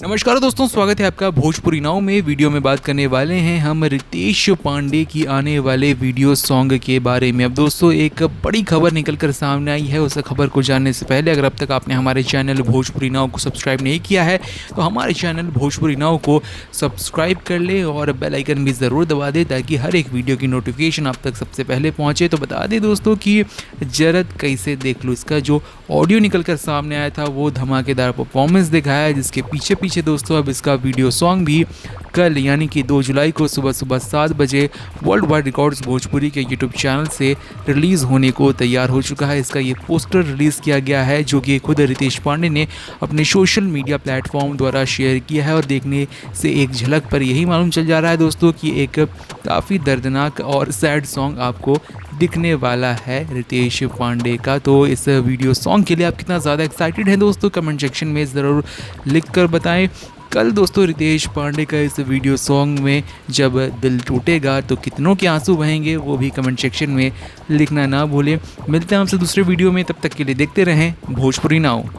नमस्कार दोस्तों, स्वागत है आपका भोजपुरी नाव में। वीडियो में बात करने वाले हैं हम रितेश पांडे की आने वाले वीडियो सॉन्ग के बारे में। अब दोस्तों एक बड़ी खबर निकल कर सामने आई है। उस खबर को जानने से पहले अगर अब तक आपने हमारे चैनल भोजपुरी नाव को सब्सक्राइब नहीं किया है तो हमारे चैनल भोजपुरी नाव को सब्सक्राइब कर ले और बेल आइकन भी ज़रूर दबा दे ताकि हर एक वीडियो की नोटिफिकेशन आप तक सबसे पहले पहुँचे। तो बता दें दोस्तों कि जरद कैसे देख लो, इसका जो ऑडियो निकल कर सामने आया था वो धमाकेदार परफॉर्मेंस दिखाया है, जिसके पीछे दोस्तों अब इसका वीडियो सॉन्ग भी कल यानी कि 2 जुलाई को सुबह 7 बजे वर्ल्ड वाइड रिकॉर्ड्स भोजपुरी के यूट्यूब चैनल से रिलीज़ होने को तैयार हो चुका है। इसका ये पोस्टर रिलीज़ किया गया है जो कि खुद रितेश पांडे ने अपने सोशल मीडिया प्लेटफॉर्म द्वारा शेयर किया है। और देखने से एक झलक पर यही मालूम चल जा रहा है दोस्तों कि एक काफ़ी दर्दनाक और सैड सॉन्ग आपको दिखने वाला है रितेश पांडे का। तो इस वीडियो सॉन्ग के लिए आप कितना ज़्यादा एक्साइटेड हैं दोस्तों, कमेंट सेक्शन में ज़रूर लिख कर बताएं। कल दोस्तों रितेश पांडे का इस वीडियो सॉन्ग में जब दिल टूटेगा तो कितनों के आंसू बहेंगे वो भी कमेंट सेक्शन में लिखना ना भूलें। मिलते हैं आपसे दूसरे वीडियो में, तब तक के लिए देखते रहें भोजपुरी नाव।